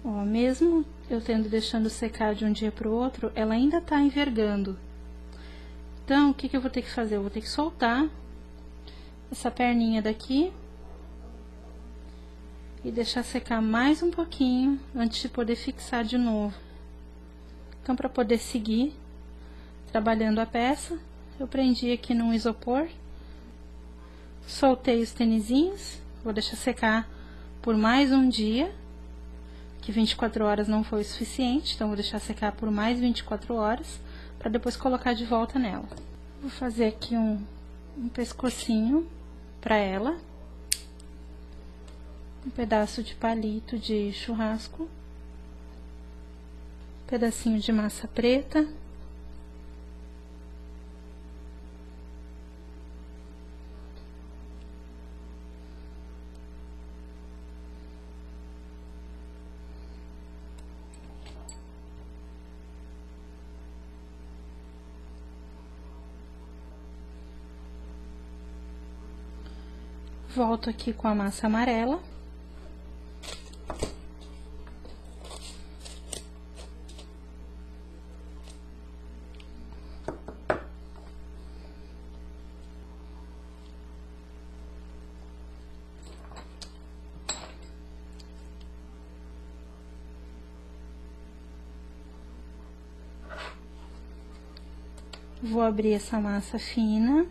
Ó, mesmo eu deixando secar de um dia pro outro, ela ainda tá envergando. Então, o que que eu vou ter que fazer? Eu vou ter que soltar essa perninha daqui e deixar secar mais um pouquinho antes de poder fixar de novo. Então, para poder seguir trabalhando a peça, eu prendi aqui num isopor, soltei os tenizinhos, vou deixar secar por mais um dia, que 24 horas não foi o suficiente, então vou deixar secar por mais 24 horas, para depois colocar de volta nela. Vou fazer aqui um pescocinho para ela, um pedaço de palito de churrasco, pedacinho de massa preta, volto aqui com a massa amarela. Vou abrir essa massa fina.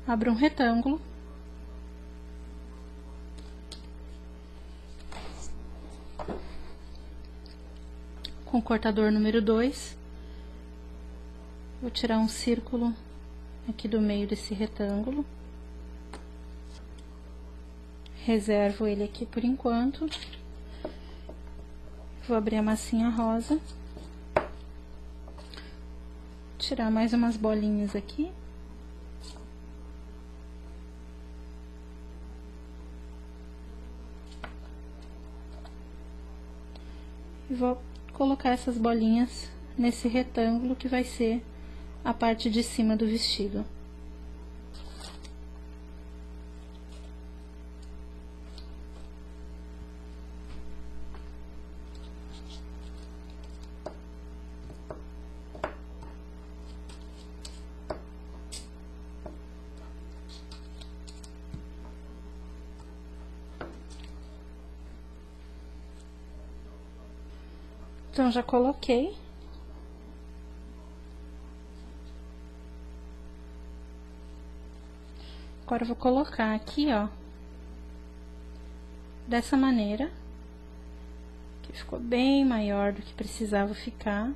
Abro um retângulo. Com o cortador número 2, vou tirar um círculo aqui do meio desse retângulo. Reservo ele aqui por enquanto. Vou abrir a massinha rosa. Tirar mais umas bolinhas aqui. E vou colocar essas bolinhas nesse retângulo que vai ser a parte de cima do vestido. Então, já coloquei. Agora, eu vou colocar aqui, ó, dessa maneira, que ficou bem maior do que precisava ficar.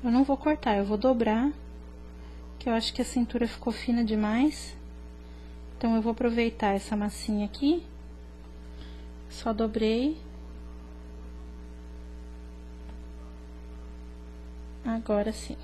Eu não vou cortar, eu vou dobrar, que eu acho que a cintura ficou fina demais. Então, eu vou aproveitar essa massinha aqui, só dobrei. Agora sim.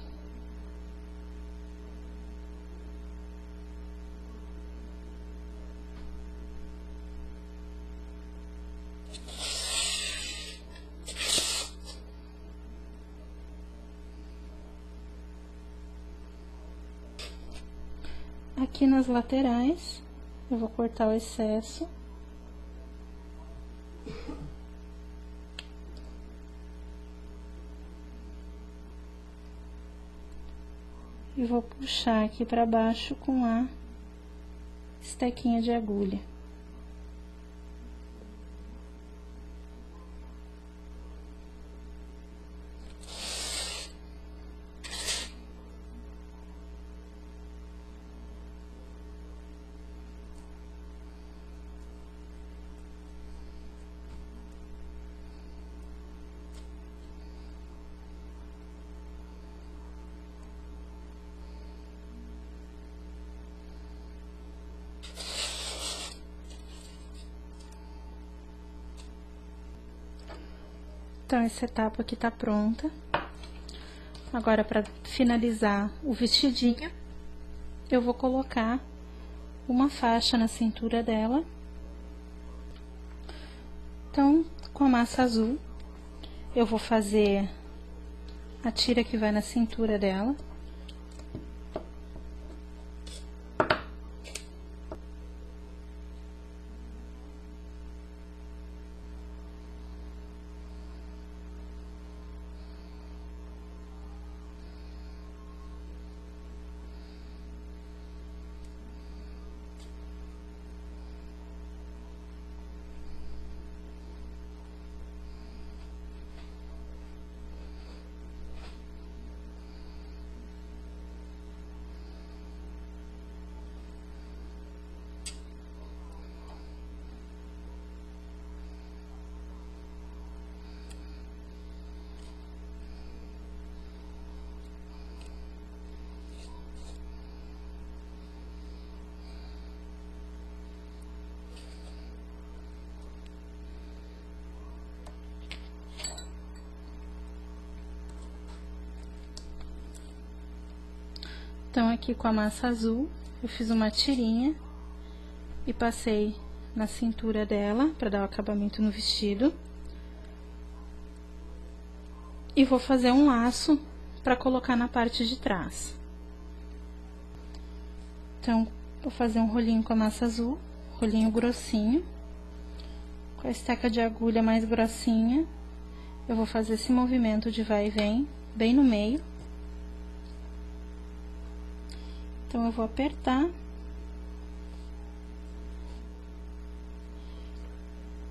Aqui nas laterais, eu vou cortar o excesso. E vou puxar aqui pra baixo com a estequinha de agulha. Então, essa etapa aqui tá pronta. Agora, pra finalizar o vestidinho, eu vou colocar uma faixa na cintura dela. Então, com a massa azul, eu vou fazer a tira que vai na cintura dela. Então, aqui com a massa azul, eu fiz uma tirinha e passei na cintura dela, pra dar o acabamento no vestido. E vou fazer um laço pra colocar na parte de trás. Então, vou fazer um rolinho com a massa azul, rolinho grossinho. Com a esteca de agulha mais grossinha, eu vou fazer esse movimento de vai e vem, bem no meio. Então, eu vou apertar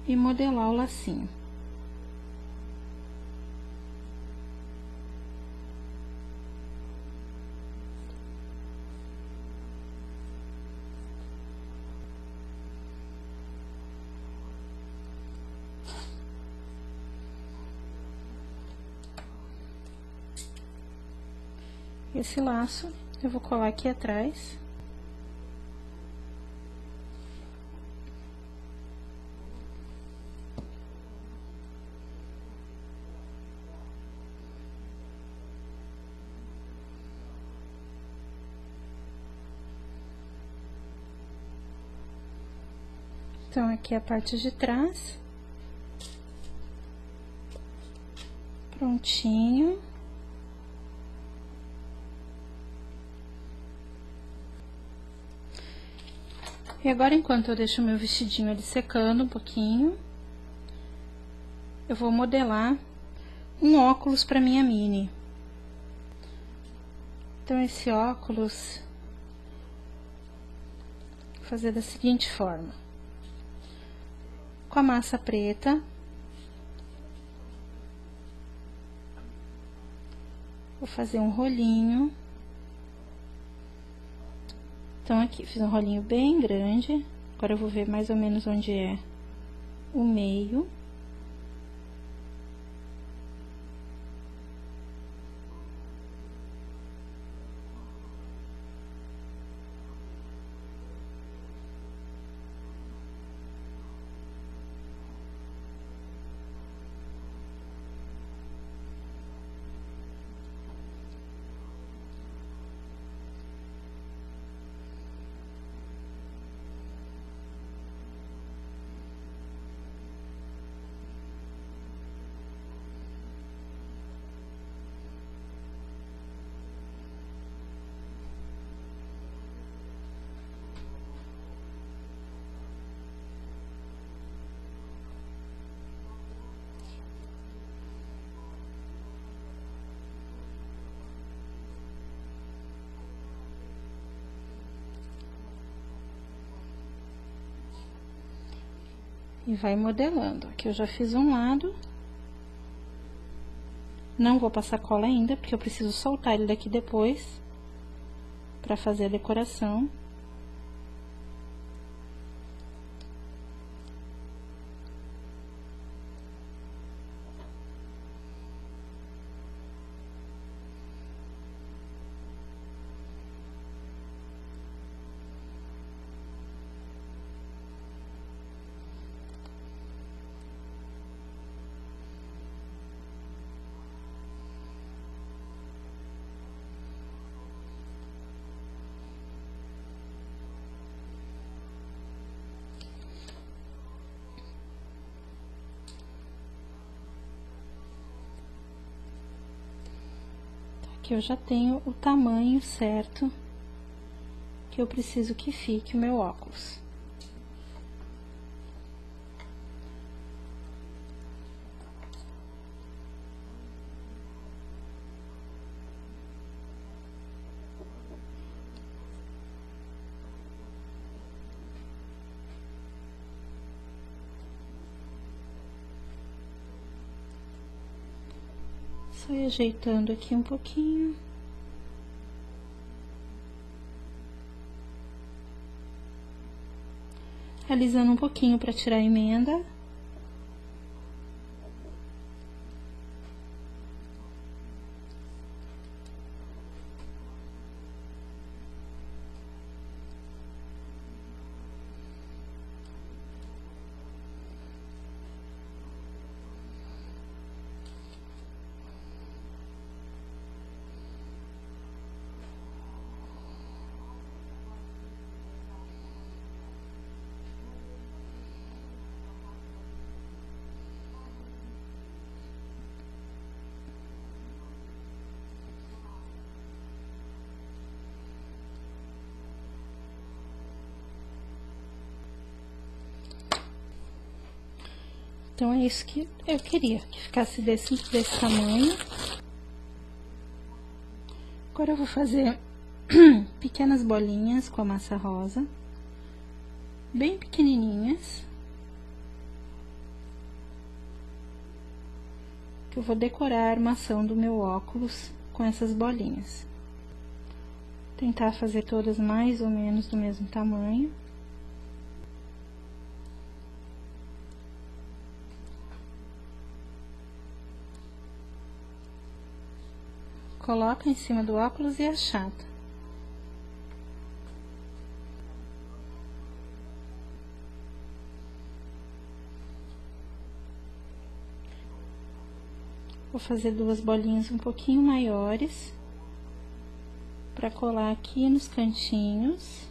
e modelar o lacinho. Esse laço eu vou colar aqui atrás. Então, aqui a parte de trás. Prontinho. E agora, enquanto eu deixo o meu vestidinho ali secando um pouquinho, eu vou modelar um óculos para minha mini. Então, esse óculos, vou fazer da seguinte forma. Com a massa preta, vou fazer um rolinho. Então, aqui, fiz um rolinho bem grande. Agora, eu vou ver mais ou menos onde é o meio. E vai modelando. Aqui eu já fiz um lado. Não vou passar cola ainda, porque eu preciso soltar ele daqui depois, pra fazer a decoração. Aqui eu já tenho o tamanho certo que eu preciso que fique o meu óculos. Só ir ajeitando aqui um pouquinho. Alisando um pouquinho para tirar a emenda. Então, é isso que eu queria, que ficasse desse tamanho. Agora, eu vou fazer pequenas bolinhas com a massa rosa, bem pequenininhas. Que eu vou decorar a armação do meu óculos com essas bolinhas. Tentar fazer todas mais ou menos do mesmo tamanho. Coloca em cima do óculos e achata. Vou fazer duas bolinhas um pouquinho maiores para colar aqui nos cantinhos.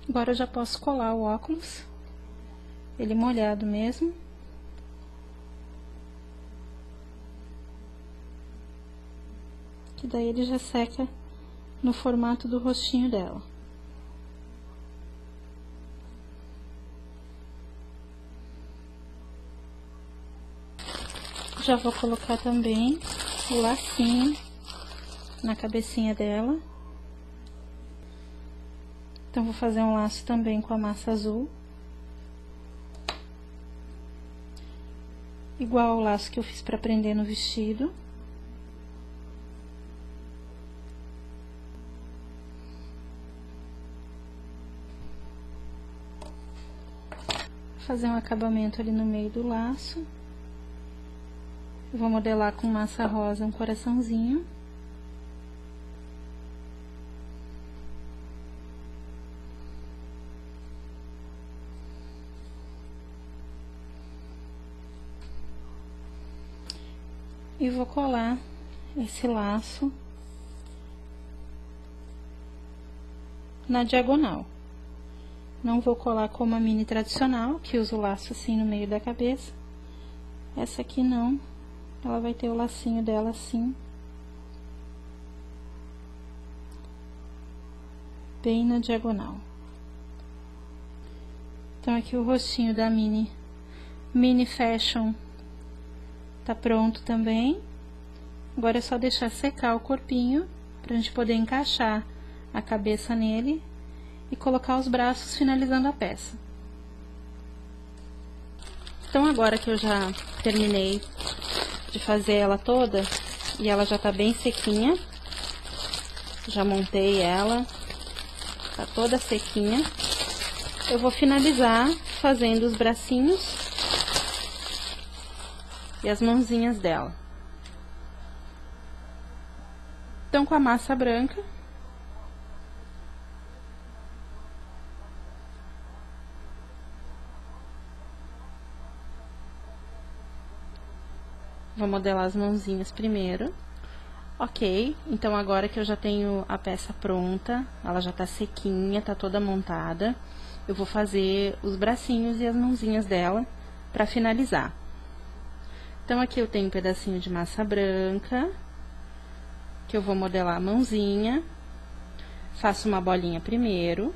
Agora eu já posso colar o óculos, ele molhado mesmo. Que daí ele já seca no formato do rostinho dela. Já vou colocar também o lacinho na cabecinha dela. Então, vou fazer um laço também com a massa azul. Igual ao laço que eu fiz para prender no vestido. Fazer um acabamento ali no meio do laço. Eu vou modelar com massa rosa um coraçãozinho. E vou colar esse laço na diagonal. Não vou colar como a mini tradicional, que usa o laço assim no meio da cabeça. Essa aqui não, ela vai ter o lacinho dela assim, bem na diagonal. Então, aqui o rostinho da mini fashion tá pronto também. Agora é só deixar secar o corpinho, pra gente poder encaixar a cabeça nele e colocar os braços finalizando a peça. Então, agora que eu já terminei de fazer ela toda, e ela já tá bem sequinha, já montei ela, tá toda sequinha, eu vou finalizar fazendo os bracinhos e as mãozinhas dela. Então, com a massa branca, vou modelar as mãozinhas primeiro. Ok, então agora que eu já tenho a peça pronta, ela já tá sequinha, tá toda montada, eu vou fazer os bracinhos e as mãozinhas dela pra finalizar. Então, aqui eu tenho um pedacinho de massa branca, que eu vou modelar a mãozinha, faço uma bolinha primeiro,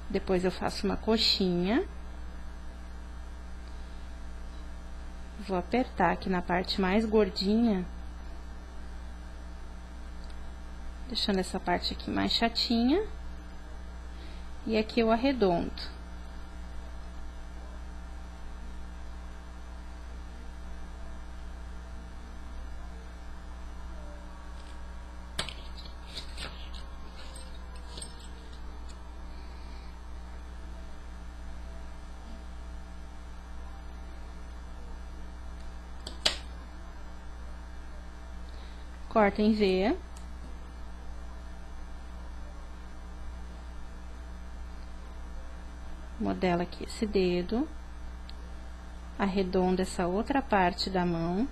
depois eu faço uma coxinha, vou apertar aqui na parte mais gordinha, deixando essa parte aqui mais chatinha, e aqui eu arredondo. Corta em V. Modela aqui esse dedo. Arredonda essa outra parte da mão.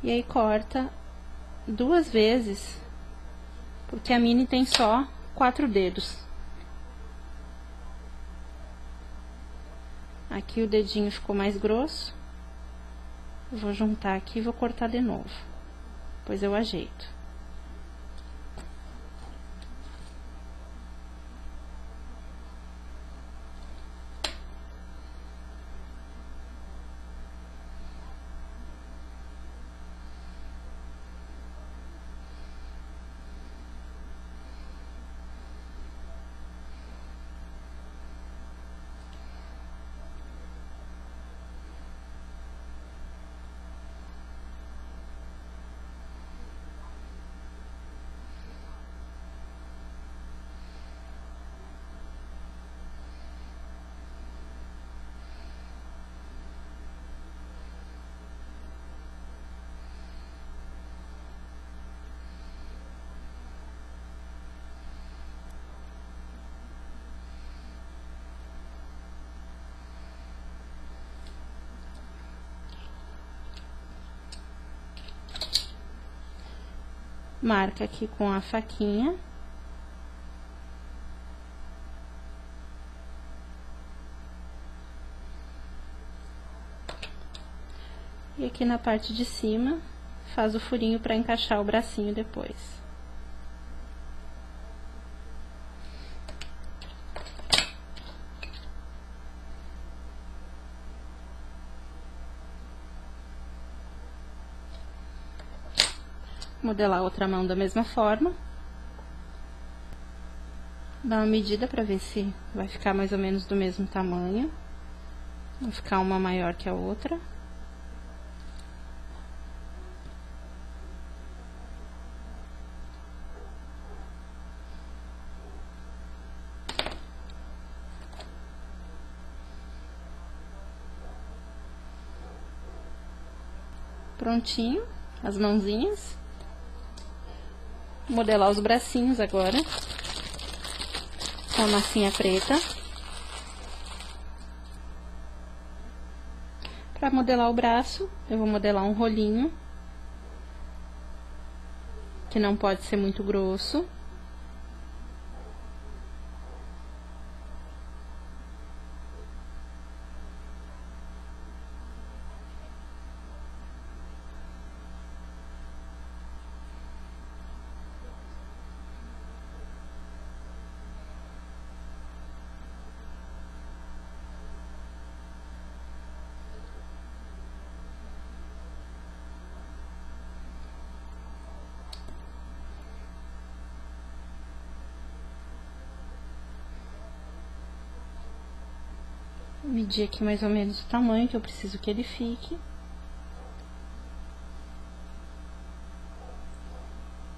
E aí, corta 2 vezes, porque a mini tem só 4 dedos. Aqui o dedinho ficou mais grosso. Eu vou juntar aqui e vou cortar de novo. Depois eu ajeito. Marca aqui com a faquinha. E aqui na parte de cima, faz o furinho para encaixar o bracinho depois. Modelar a outra mão da mesma forma. Dar uma medida para ver se vai ficar mais ou menos do mesmo tamanho. Vai ficar uma maior que a outra. Prontinho, as mãozinhas. Modelar os bracinhos agora. Com a massinha preta. Para modelar o braço, eu vou modelar um rolinho. Que não pode ser muito grosso. Medir aqui mais ou menos o tamanho que eu preciso que ele fique.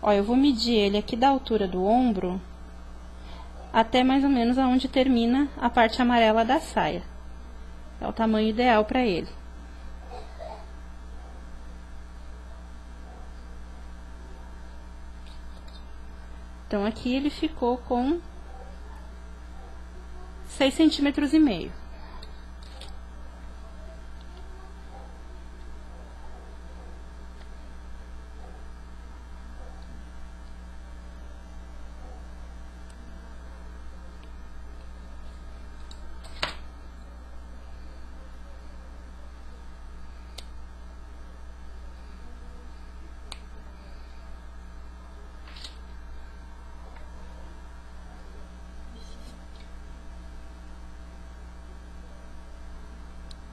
Ó, eu vou medir ele aqui da altura do ombro até mais ou menos aonde termina a parte amarela da saia. É o tamanho ideal para ele. Então, aqui ele ficou com 6,5 cm.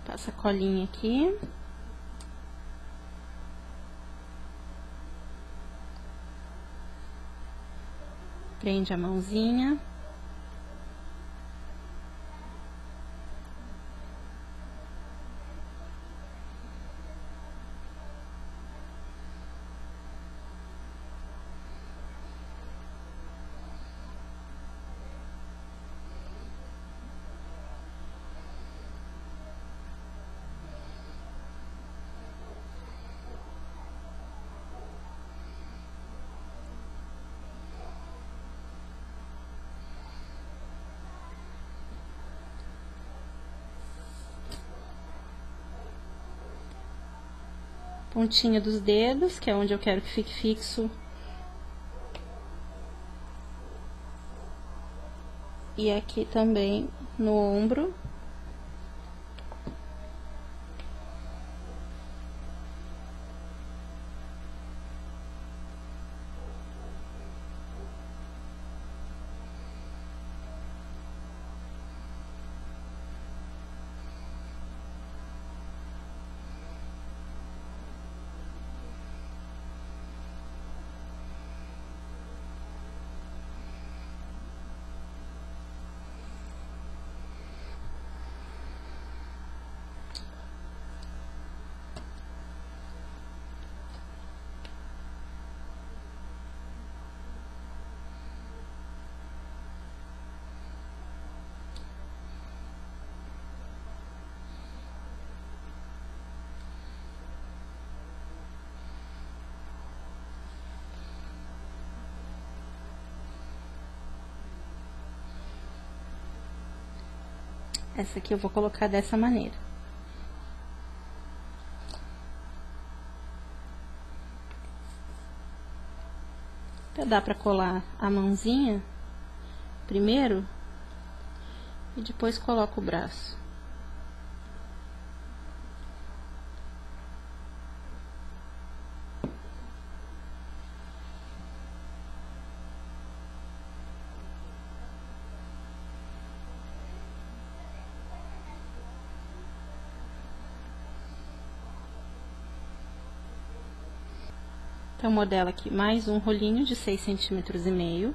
Passa a colinha aqui. Prende a mãozinha. Pontinha dos dedos, que é onde eu quero que fique fixo. E aqui também no ombro. Essa aqui eu vou colocar dessa maneira. Dá pra colar a mãozinha primeiro e depois coloco o braço. Então, modelo aqui mais um rolinho de 6,5 cm.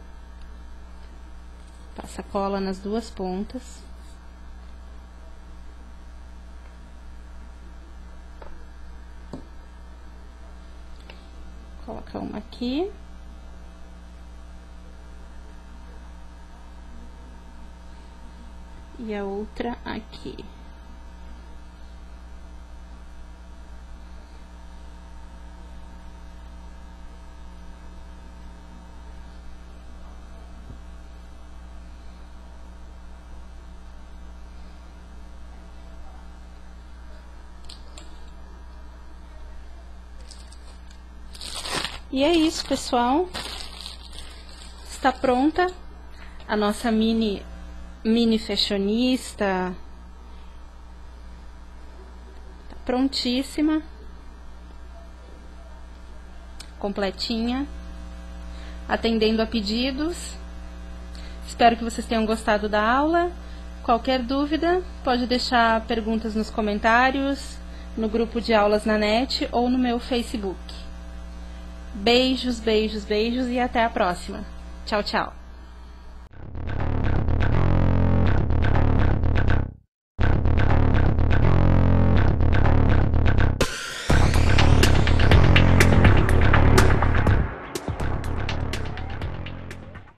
Passa cola nas duas pontas. Coloca uma aqui. E a outra aqui. E é isso, pessoal. Está pronta a nossa mini fashionista. Tá prontíssima. Completinha. Atendendo a pedidos. Espero que vocês tenham gostado da aula. Qualquer dúvida, pode deixar perguntas nos comentários, no grupo de aulas na net ou no meu Facebook. Beijos, beijos, beijos e até a próxima. Tchau, tchau.